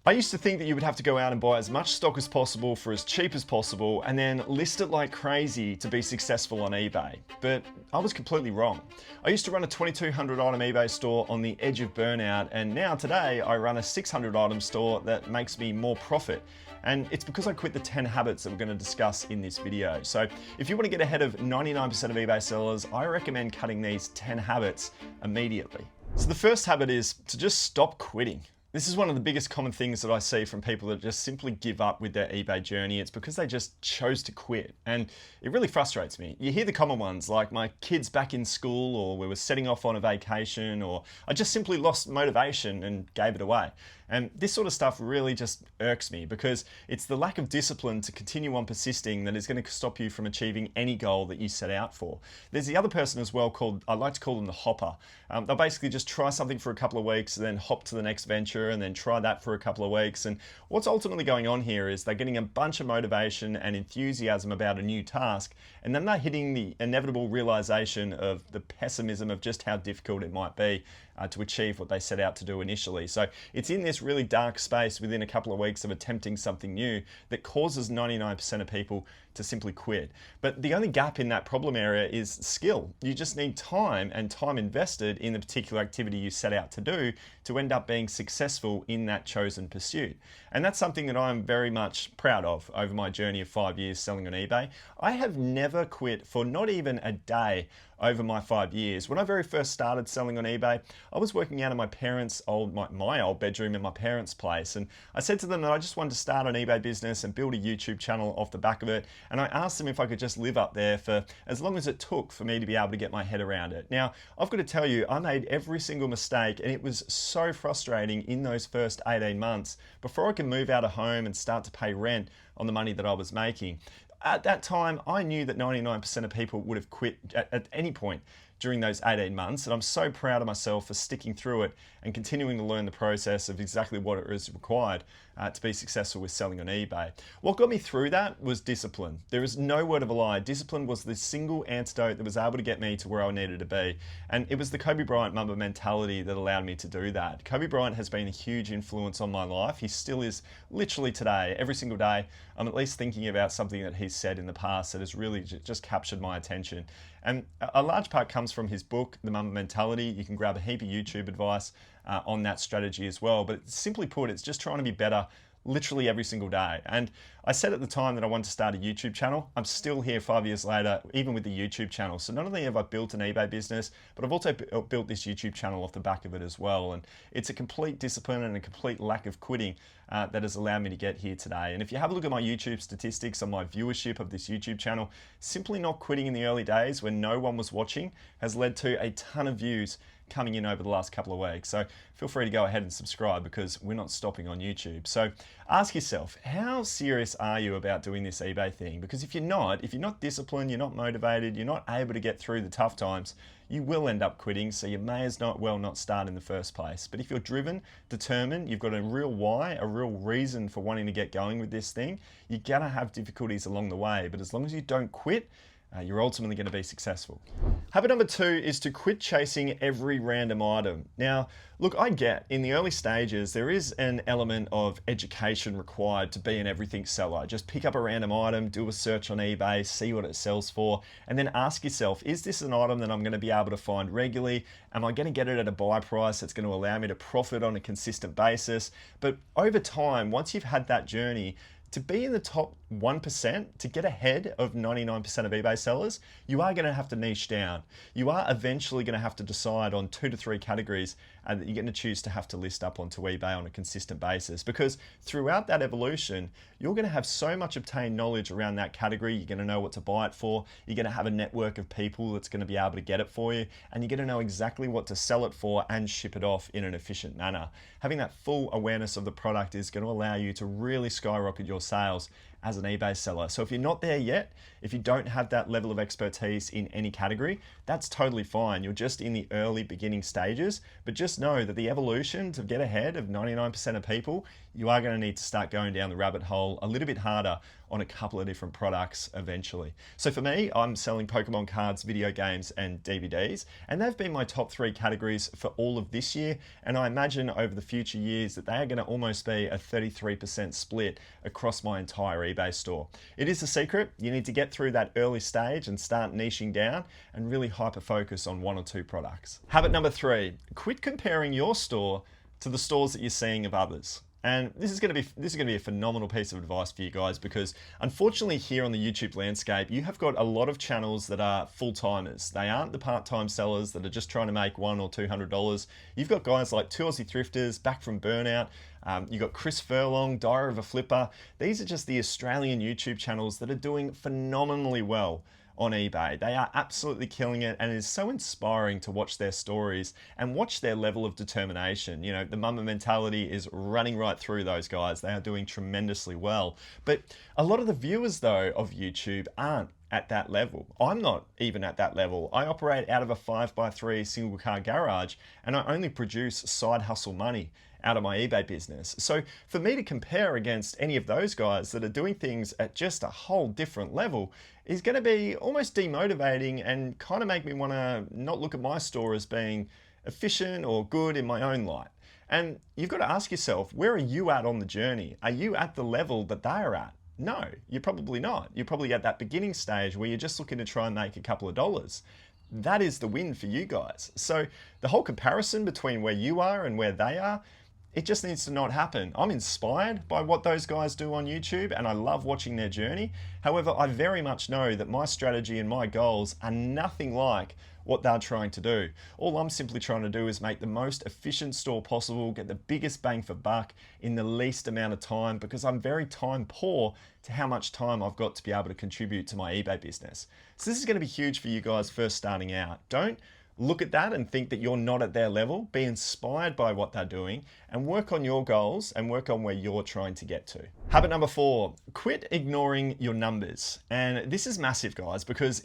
I used to think that you would have to go out and buy as much stock as possible for as cheap as possible and then list it like crazy to be successful on eBay. But I was completely wrong. I used to run a 2,200 item eBay store on the edge of burnout, and now today I run a 600 item store that makes me more profit. And it's because I quit the 10 habits that we're going to discuss in this video. So if you want to get ahead of 99% of eBay sellers, I recommend cutting these 10 habits immediately. So the first habit is to just stop quitting. This is one of the biggest common things that I see from people that just simply give up with their eBay journey. It's because they just chose to quit, and it really frustrates me. You hear the common ones like my kid's back in school, or we were setting off on a vacation, or I just simply lost motivation and gave it away. And this sort of stuff really just irks me because it's the lack of discipline to continue on persisting that is going to stop you from achieving any goal that you set out for. There's the other person as well called, I like to call them the hopper. They'll basically just try something for a couple of weeks, then hop to the next venture and then try that for a couple of weeks. And what's ultimately going on here is they're getting a bunch of motivation and enthusiasm about a new task, and then they're hitting the inevitable realization of the pessimism of just how difficult it might be to achieve what they set out to do initially. So it's in this really dark space within a couple of weeks of attempting something new that causes 99% of people to simply quit. But the only gap in that problem area is skill. You just need time and time invested in the particular activity you set out to do to end up being successful in that chosen pursuit. And that's something that I'm very much proud of over my journey of 5 years selling on eBay. I have never quit for not even a day over my 5 years. When I very first started selling on eBay, I was working out of my parents' my old bedroom in my parents' place, and I said to them that I just wanted to start an eBay business and build a YouTube channel off the back of it, and I asked them if I could just live up there for as long as it took for me to be able to get my head around it. Now, I've got to tell you, I made every single mistake, and it was so frustrating in those first 18 months before I could move out of home and start to pay rent on the money that I was making. At that time, I knew that 99% of people would have quit at any point during those 18 months, and I'm so proud of myself for sticking through it and continuing to learn the process of exactly what it is required to be successful with selling on eBay. What got me through that was discipline. There is no word of a lie. Discipline was the single antidote that was able to get me to where I needed to be, and it was the Kobe Bryant Mamba mentality that allowed me to do that. Kobe Bryant has been a huge influence on my life. He still is. Literally today, every single day, I'm at least thinking about something that he's said in the past that has really just captured my attention. And a large part comes from his book, The Mamba Mentality. You can grab a heap of YouTube advice on that strategy as well. But simply put, it's just trying to be better literally every single day. And I said at the time that I wanted to start a YouTube channel. I'm still here 5 years later, even with the YouTube channel. So not only have I built an eBay business, but I've also built this YouTube channel off the back of it as well. And it's a complete discipline and a complete lack of quitting that has allowed me to get here today. And if you have a look at my YouTube statistics on my viewership of this YouTube channel, simply not quitting in the early days when no one was watching has led to a ton of views coming in over the last couple of weeks. So feel free to go ahead and subscribe because we're not stopping on YouTube. So ask yourself, how serious are you about doing this eBay thing? Because if you're not disciplined, you're not motivated, you're not able to get through the tough times, you will end up quitting, so you may as well not start in the first place. But if you're driven, determined, you've got a real why, a real reason for wanting to get going with this thing, you're gonna have difficulties along the way, but as long as you don't quit, you're ultimately going to be successful. Habit number 2 is to quit chasing every random item. Now, look, I get in the early stages, there is an element of education required to be an everything seller. Just pick up a random item, do a search on eBay, see what it sells for, and then ask yourself, is this an item that I'm going to be able to find regularly? Am I going to get it at a buy price that's going to allow me to profit on a consistent basis? But over time, once you've had that journey, to be in the top 1%, to get ahead of 99% of eBay sellers, you are going to have to niche down. You are eventually going to have to decide on 2 to 3 categories that you're going to choose to have to list up onto eBay on a consistent basis. Because throughout that evolution, you're going to have so much obtained knowledge around that category. You're going to know what to buy it for. You're going to have a network of people that's going to be able to get it for you. And you're going to know exactly what to sell it for and ship it off in an efficient manner. Having that full awareness of the product is going to allow you to really skyrocket your sales as an eBay seller. So if you're not there yet, if you don't have that level of expertise in any category, that's totally fine. You're just in the early beginning stages, but just know that the evolution to get ahead of 99% of people, you are going to need to start going down the rabbit hole a little bit harder on a couple of different products eventually. So for me, I'm selling Pokemon cards, video games, and DVDs, and they've been my top 3 categories for all of this year, and I imagine over the future years that they are going to almost be a 33% split across my entire eBay store. It is a secret. You need to get through that early stage and start niching down and really hyper focus on 1 or 2 products. Habit number 3, quit comparing your store to the stores that you're seeing of others. And this is going to be a phenomenal piece of advice for you guys, because unfortunately here on the YouTube landscape, you have got a lot of channels that are full-timers. They aren't the part-time sellers that are just trying to make $100 or $200. You've got guys like Two Aussie Thrifters, Back from Burnout. You've got Chris Furlong, Diary of a Flipper. These are just the Australian YouTube channels that are doing phenomenally well on eBay. They are absolutely killing it, and it is so inspiring to watch their stories and watch their level of determination. You know, the mama mentality is running right through those guys. They are doing tremendously well. But a lot of the viewers though of YouTube aren't at that level. I'm not even at that level. I operate out of a 5x3 single car garage, and I only produce side hustle money out of my eBay business. So for me to compare against any of those guys that are doing things at just a whole different level is going to be almost demotivating and kind of make me want to not look at my store as being efficient or good in my own light. And you've got to ask yourself, where are you at on the journey? Are you at the level that they are at? No, you're probably not. You're probably at that beginning stage where you're just looking to try and make a couple of dollars. That is the win for you guys. So the whole comparison between where you are and where they are, it just needs to not happen. I'm inspired by what those guys do on YouTube, and I love watching their journey. However, I very much know that my strategy and my goals are nothing like what they're trying to do. All I'm simply trying to do is make the most efficient store possible, get the biggest bang for buck in the least amount of time, because I'm very time poor to how much time I've got to be able to contribute to my eBay business. So this is going to be huge for you guys first starting out. Don't look at that and think that you're not at their level. Be inspired by what they're doing and work on your goals and work on where you're trying to get to. Habit number 4, quit ignoring your numbers. And this is massive, guys, because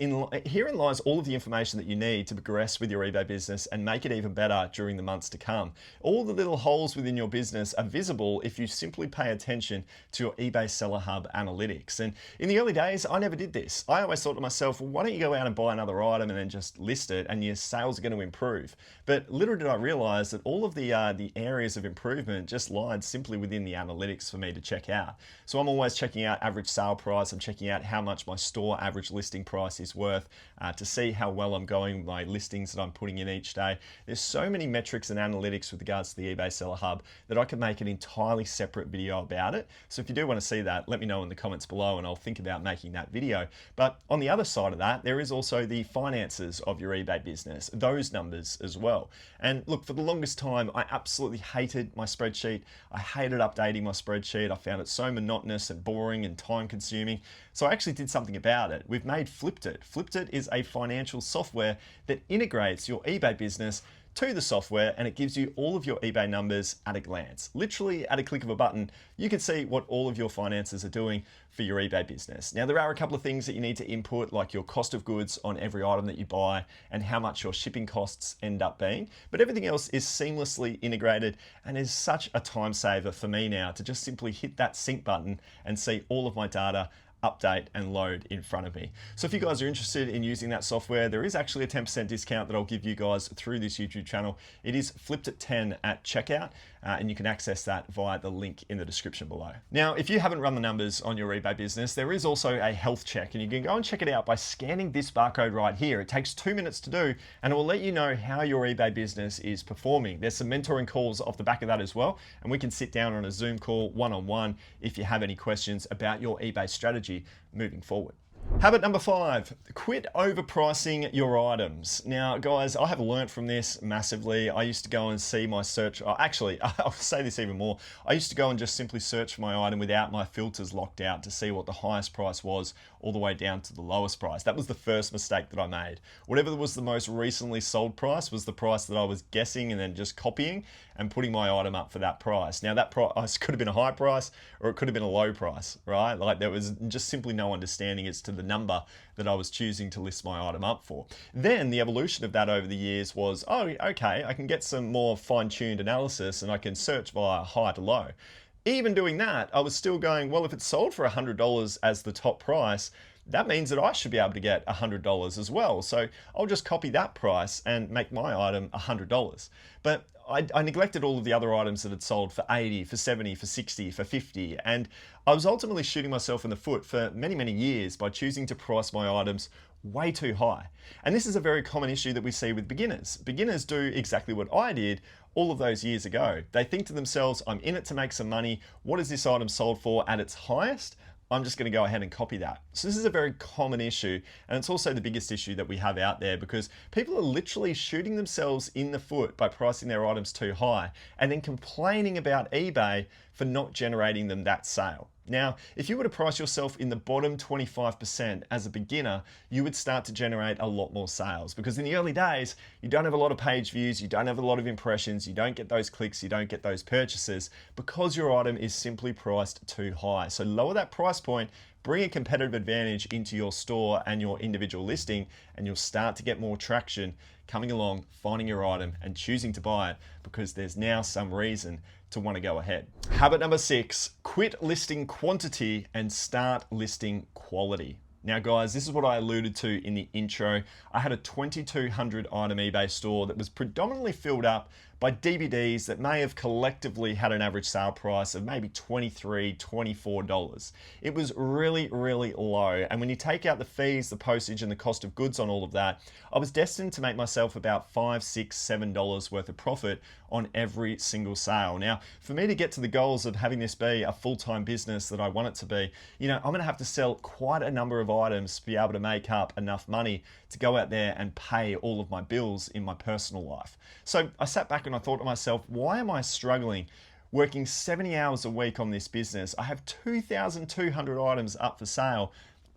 herein lies all of the information that you need to progress with your eBay business and make it even better during the months to come. All the little holes within your business are visible if you simply pay attention to your eBay Seller Hub analytics. And in the early days, I never did this. I always thought to myself, well, why don't you go out and buy another item and then just list it and your sales are going to improve. But little did I realize that all of the areas of improvement just lied simply within the analytics for me to check out. So I'm always checking out average sale price. I'm checking out how much my store average listing price is worth to see how well I'm going with my listings that I'm putting in each day. There's so many metrics and analytics with regards to the eBay Seller Hub that I could make an entirely separate video about it. So if you do want to see that, let me know in the comments below and I'll think about making that video. But on the other side of that, there is also the finances of your eBay business, those numbers as well. And look, for the longest time, I absolutely hated my spreadsheet. I hated updating my spreadsheet. I found it so monotonous and boring and time consuming. So I actually did something about it. We've made Flipped It. Flipped It is a financial software that integrates your eBay business to the software, and it gives you all of your eBay numbers at a glance. Literally at a click of a button, you can see what all of your finances are doing for your eBay business. Now, there are a couple of things that you need to input, like your cost of goods on every item that you buy and how much your shipping costs end up being, but everything else is seamlessly integrated and is such a time saver for me now to just simply hit that sync button and see all of my data update and load in front of me. So if you guys are interested in using that software, there is actually a 10% discount that I'll give you guys through this YouTube channel. It is Flipped It 10 at checkout, and you can access that via the link in the description below. Now, if you haven't run the numbers on your eBay business, there is also a health check, and you can go and check it out by scanning this barcode right here. It takes 2 minutes to do, and it will let you know how your eBay business is performing. There's some mentoring calls off the back of that as well, and we can sit down on a Zoom call one-on-one if you have any questions about your eBay strategy moving forward. Habit number 5, quit overpricing your items. Now, guys, I have learnt from this massively. I used to go and see my search. Actually, I'll say this even more. I used to go and just simply search for my item without my filters locked out to see what the highest price was all the way down to the lowest price. That was the first mistake that I made. Whatever was the most recently sold price was the price that I was guessing and then just copying and putting my item up for that price. Now, that price could have been a high price or it could have been a low price, right? Like there was just simply no understanding as to the number that I was choosing to list my item up for. Then the evolution of that over the years was, oh, okay, I can get some more fine-tuned analysis and I can search via high to low. Even doing that, I was still going, well, if it's sold for $100 as the top price, that means that I should be able to get $100 as well. So I'll just copy that price and make my item $100. But I neglected all of the other items that had sold for 80, for 70, for 60, for 50. And I was ultimately shooting myself in the foot for many, many years by choosing to price my items way too high. And this is a very common issue that we see with beginners. Beginners do exactly what I did all of those years ago. They think to themselves, I'm in it to make some money. What is this item sold for at its highest? I'm just going to go ahead and copy that. So this is a very common issue, and it's also the biggest issue that we have out there because people are literally shooting themselves in the foot by pricing their items too high and then complaining about eBay for not generating them that sale. Now, if you were to price yourself in the bottom 25% as a beginner, you would start to generate a lot more sales because in the early days, you don't have a lot of page views, you don't have a lot of impressions, you don't get those clicks, you don't get those purchases because your item is simply priced too high. So lower that price point, bring a competitive advantage into your store and your individual listing, and you'll start to get more traction coming along, finding your item and choosing to buy it because there's now some reason to want to go ahead. Habit number 6, quit listing quantity and start listing quality. Now guys, this is what I alluded to in the intro. I had a 2,200 item eBay store that was predominantly filled up by DVDs that may have collectively had an average sale price of maybe $23, $24. It was really, really low. And when you take out the fees, the postage and the cost of goods on all of that, I was destined to make myself about $5, $6, $7 worth of profit on every single sale. Now, for me to get to the goals of having this be a full-time business that I want it to be, I'm gonna have to sell quite a number of items to be able to make up enough money to go out there and pay all of my bills in my personal life. So I sat back and I thought to myself, why am I struggling working 70 hours a week on this business? I have 2,200 items up for sale.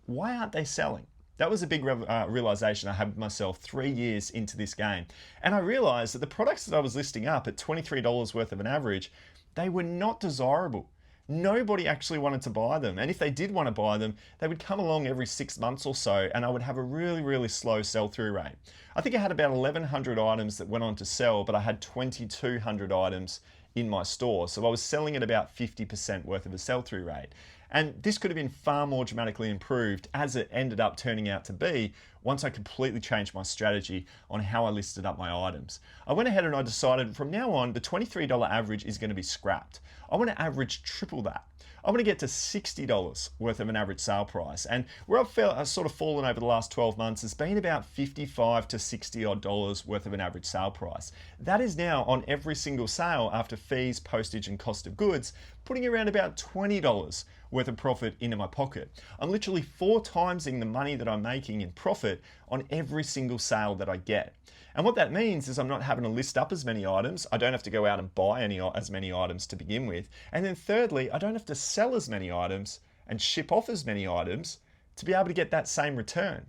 Why aren't they selling? That was a big realization I had with myself 3 years into this game. And I realized that the products that I was listing up at $23 worth of an average, they were not desirable. Nobody actually wanted to buy them. And if they did want to buy them, they would come along every 6 months or so and I would have a really, really slow sell-through rate. I think I had about 1,100 items that went on to sell, but I had 2,200 items in my store. So I was selling at about 50% worth of a sell-through rate. And this could have been far more dramatically improved as it ended up turning out to be once I completely changed my strategy on how I listed up my items. I went ahead and I decided from now on, the $23 average is going to be scrapped. I want to average triple that. I want to get to $60 worth of an average sale price. And where I've sort of fallen over the last 12 months has been about $55 to $60 odd worth of an average sale price. That is now on every single sale after fees, postage and cost of goods, putting around about $20 worth of profit into my pocket. I'm literally 4 timesing the money that I'm making in profit on every single sale that I get. And what that means is I'm not having to list up as many items. I don't have to go out and buy as many items to begin with. And then thirdly, I don't have to sell as many items and ship off as many items to be able to get that same return.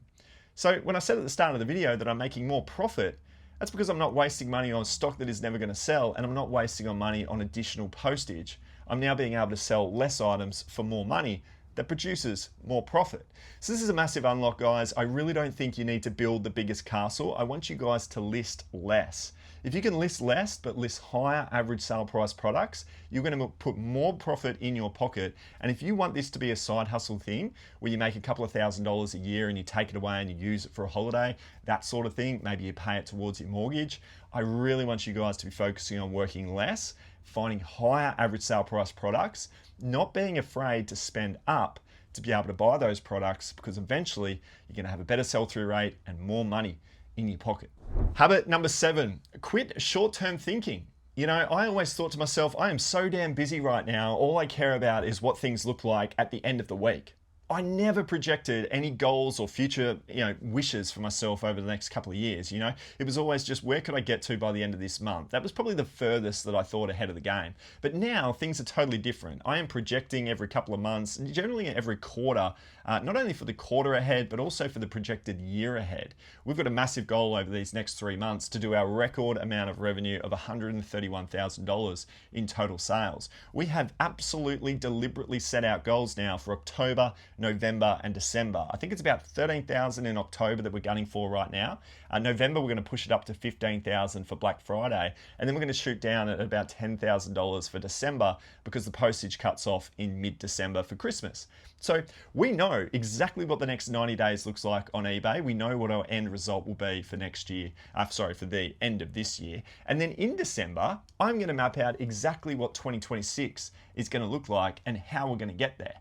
So when I said at the start of the video that I'm making more profit, that's because I'm not wasting money on stock that is never going to sell, and I'm not wasting on money on additional postage. I'm now being able to sell less items for more money that produces more profit. So this is a massive unlock, guys. I really don't think you need to build the biggest castle. I want you guys to list less. If you can list less, but list higher average sale price products, you're gonna put more profit in your pocket. And if you want this to be a side hustle thing, where you make a couple of $1,000s a year and you take it away and you use it for a holiday, that sort of thing, maybe you pay it towards your mortgage, I really want you guys to be focusing on working less, finding higher average sale price products, not being afraid to spend up to be able to buy those products, because eventually you're going to have a better sell-through rate and more money in your pocket. Habit number 7, quit short-term thinking. I always thought to myself, I am so damn busy right now. All I care about is what things look like at the end of the week. I never projected any goals or future, wishes for myself over the next couple of years. It was always just where could I get to by the end of this month? That was probably the furthest that I thought ahead of the game. But now things are totally different. I am projecting every couple of months, and generally every quarter, not only for the quarter ahead, but also for the projected year ahead. We've got a massive goal over these next 3 months to do our record amount of revenue of $131,000 in total sales. We have absolutely deliberately set out goals now for October, November, and December. I think it's about 13,000 in October that we're gunning for right now. November, we're going to push it up to 15,000 for Black Friday, and then we're going to shoot down at about $10,000 for December because the postage cuts off in mid-December for Christmas. So we know exactly what the next 90 days looks like on eBay. We know what our end result will be for next year, for the end of this year. And then in December, I'm going to map out exactly what 2026 is going to look like and how we're going to get there.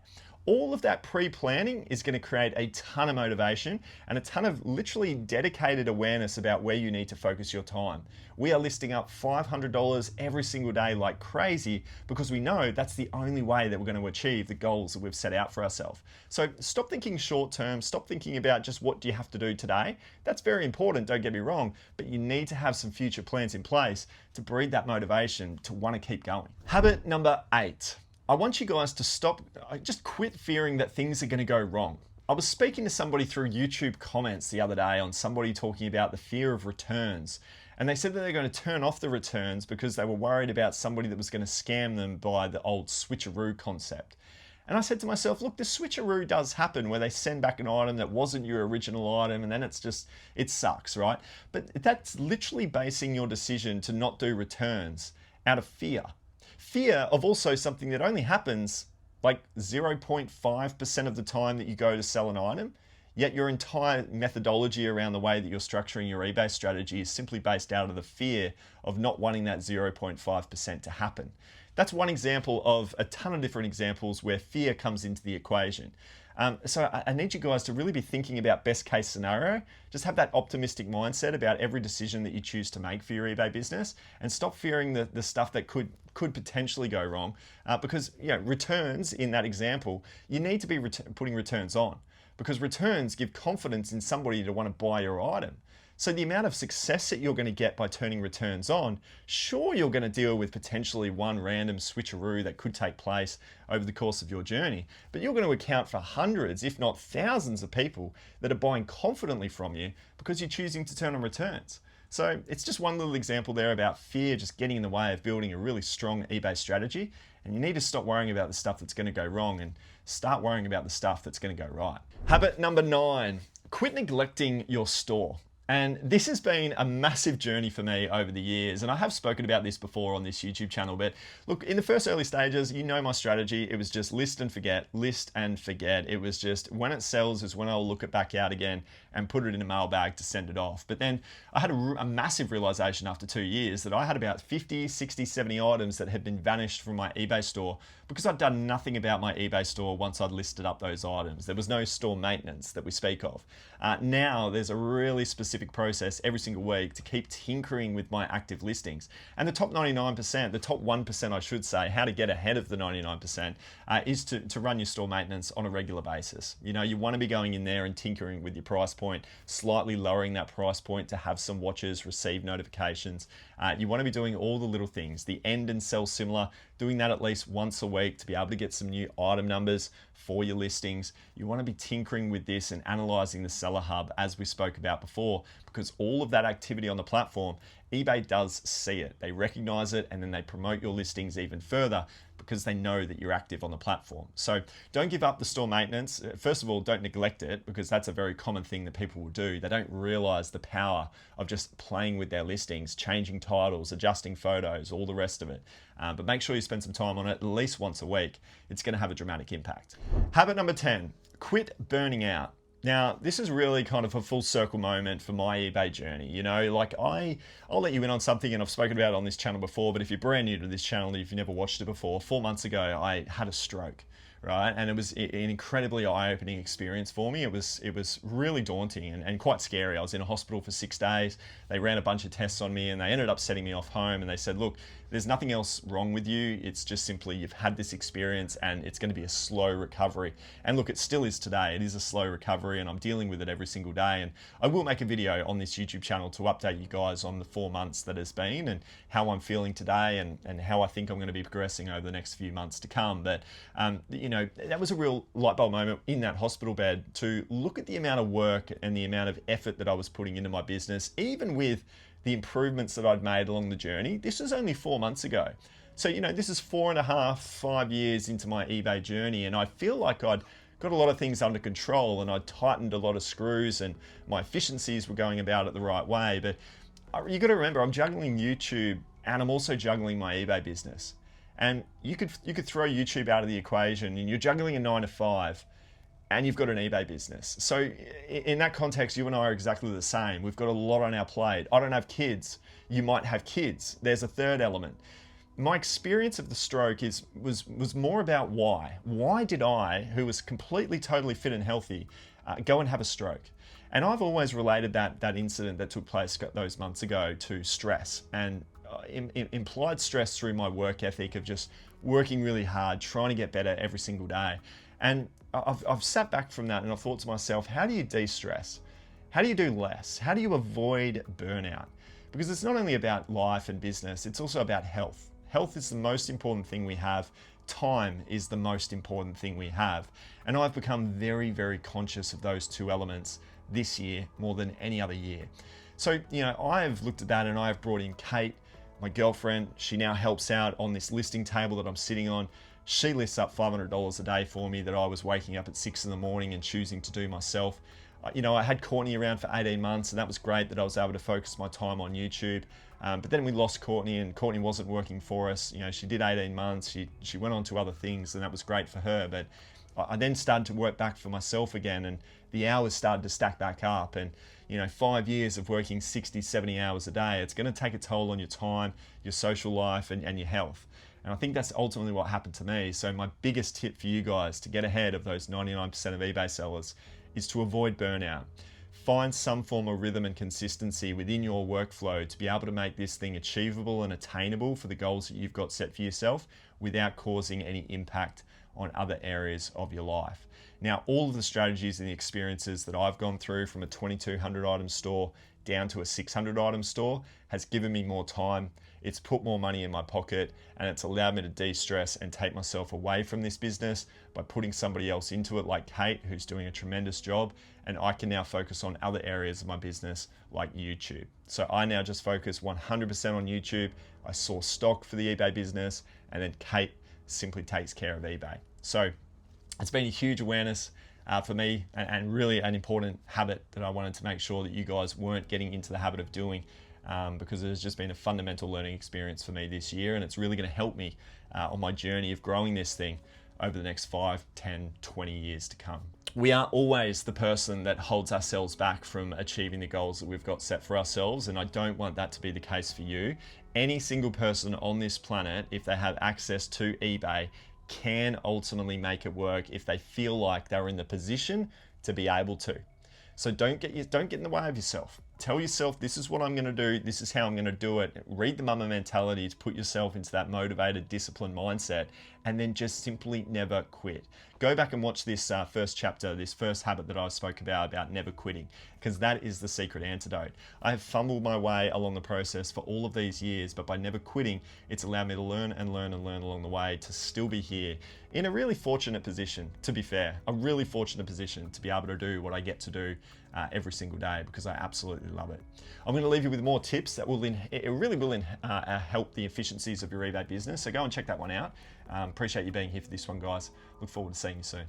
All of that pre-planning is going to create a ton of motivation and a ton of literally dedicated awareness about where you need to focus your time. We are listing up $500 every single day like crazy because we know that's the only way that we're going to achieve the goals that we've set out for ourselves. So stop thinking short term, stop thinking about just what do you have to do today. That's very important, don't get me wrong, but you need to have some future plans in place to breed that motivation to want to keep going. Habit number 8. I want you guys to just quit fearing that things are going to go wrong. I was speaking to somebody through YouTube comments the other day on somebody talking about the fear of returns. And they said that they're going to turn off the returns because they were worried about somebody that was going to scam them by the old switcheroo concept. And I said to myself, look, the switcheroo does happen where they send back an item that wasn't your original item and then it sucks, right? But that's literally basing your decision to not do returns out of fear. Fear of also something that only happens like 0.5% of the time that you go to sell an item, yet your entire methodology around the way that you're structuring your eBay strategy is simply based out of the fear of not wanting that 0.5% to happen. That's one example of a ton of different examples where fear comes into the equation. So I need you guys to really be thinking about best case scenario. Just have that optimistic mindset about every decision that you choose to make for your eBay business, and stop fearing the stuff that could potentially go wrong. Because returns in that example, you need to be putting returns on, because returns give confidence in somebody to want to buy your item. So the amount of success that you're going to get by turning returns on, sure, you're going to deal with potentially one random switcheroo that could take place over the course of your journey, but you're going to account for hundreds, if not thousands of people that are buying confidently from you because you're choosing to turn on returns. So it's just one little example there about fear just getting in the way of building a really strong eBay strategy. And you need to stop worrying about the stuff that's going to go wrong and start worrying about the stuff that's going to go right. Habit number 9, quit neglecting your store. And this has been a massive journey for me over the years. And I have spoken about this before on this YouTube channel, but look, in the first early stages, my strategy, it was just list and forget, list and forget. It was just when it sells is when I'll look it back out again and put it in a mailbag to send it off. But then I had a massive realization after 2 years that I had about 50, 60, 70 items that had been vanished from my eBay store because I'd done nothing about my eBay store once I'd listed up those items. There was no store maintenance that we speak of. Now there's a really specific process every single week to keep tinkering with my active listings. And the top 99%, the top 1% I should say, how to get ahead of the 99% is to run your store maintenance on a regular basis. You want to be going in there and tinkering with your price point, slightly lowering that price point to have some watchers receive notifications. You want to be doing all the little things, the end and sell similar, doing that at least once a week to be able to get some new item numbers for your listings. You want to be tinkering with this and analyzing the seller hub as we spoke about before, because all of that activity on the platform, eBay does see it. They recognize it, and then they promote your listings even further because they know that you're active on the platform. So don't give up the store maintenance. First of all, don't neglect it, because that's a very common thing that people will do. They don't realize the power of just playing with their listings, changing titles, adjusting photos, all the rest of it. But make sure you spend some time on it at least once a week. It's going to have a dramatic impact. Habit number 10, quit burning out. Now, this is really kind of a full circle moment for my eBay journey. I'll let you in on something, and I've spoken about it on this channel before, but if you're brand new to this channel, if you've never watched it before, 4 months ago, I had a stroke. right? And it was an incredibly eye-opening experience for me. It was really daunting and quite scary. I was in a hospital for 6 days. They ran a bunch of tests on me and they ended up setting me off home, and they said, look, there's nothing else wrong with you. It's just simply you've had this experience and it's going to be a slow recovery. And look, it still is today. It is a slow recovery and I'm dealing with it every single day. And I will make a video on this YouTube channel to update you guys on the 4 months that has been and how I'm feeling today and how I think I'm going to be progressing over the next few months to come. But, you know, that was a real light bulb moment in that hospital bed to look at the amount of work and the amount of effort that I was putting into my business, even with the improvements that I'd made along the journey. This was only 4 months ago. So, you know, this is 4.5, 5 years into my eBay journey, and I feel like I'd got a lot of things under control and I'd tightened a lot of screws and my efficiencies were going about it the right way. But you got to remember, I'm juggling YouTube and I'm also juggling my eBay business. And you could throw YouTube out of the equation and you're juggling a 9 to 5 and you've got an eBay business. So in that context, you and I are exactly the same. We've got a lot on our plate. I don't have kids. You might have kids. There's a third element. My experience of the stroke was more about why. Why did I, who was completely, totally fit and healthy, go and have a stroke? And I've always related that incident that took place those months ago to stress and implied stress through my work ethic of just working really hard, trying to get better every single day. And I've sat back from that and I've thought to myself, how do you de-stress? How do you do less? How do you avoid burnout? Because it's not only about life and business, it's also about health. Health is the most important thing we have. Time is the most important thing we have. And I've become very, very conscious of those two elements this year more than any other year. So, you know, I've looked at that and I've brought in Kate, my girlfriend. She now helps out on this listing table that I'm sitting on. She lists up $500 a day for me that I was waking up at 6 in the morning and choosing to do myself. You know, I had Courtney around for 18 months and that was great that I was able to focus my time on YouTube. But then we lost Courtney and Courtney wasn't working for us. You know, she did 18 months. She went on to other things and that was great for her. But I then started to work back for myself again and the hours started to stack back up. And, you know, 5 years of working 60, 70 hours a day, it's going to take a toll on your time, your social life and your health. And I think that's ultimately what happened to me. So my biggest tip for you guys to get ahead of those 99% of eBay sellers is to avoid burnout. Find some form of rhythm and consistency within your workflow to be able to make this thing achievable and attainable for the goals that you've got set for yourself without causing any impact on other areas of your life. Now, all of the strategies and the experiences that I've gone through from a 2,200 item store down to a 600 item store has given me more time. It's put more money in my pocket and it's allowed me to de-stress and take myself away from this business by putting somebody else into it like Kate, who's doing a tremendous job. And I can now focus on other areas of my business like YouTube. So I now just focus 100% on YouTube. I source stock for the eBay business and then Kate simply takes care of eBay. So it's been a huge awareness for me and really an important habit that I wanted to make sure that you guys weren't getting into the habit of doing because it has just been a fundamental learning experience for me this year and it's really going to help me on my journey of growing this thing over the next 5, 10, 20 years to come. We are always the person that holds ourselves back from achieving the goals that we've got set for ourselves, and I don't want that to be the case for you. Any single person on this planet, if they have access to eBay, can ultimately make it work if they feel like they're in the position to be able to. So don't get in the way of yourself. Tell yourself, this is what I'm going to do. This is how I'm going to do it. Read the mama mentality to put yourself into that motivated, disciplined mindset, and then just simply never quit. Go back and watch this first chapter, this first habit that I spoke about never quitting, because that is the secret antidote. I have fumbled my way along the process for all of these years, but by never quitting, it's allowed me to learn and learn and learn along the way to still be here in a really fortunate position, to be fair, a really fortunate position to be able to do what I get to do every single day because I absolutely love it. I'm going to leave you with more tips that will help the efficiencies of your eBay business. So go and check that one out. Appreciate you being here for this one, guys. Look forward to seeing you soon.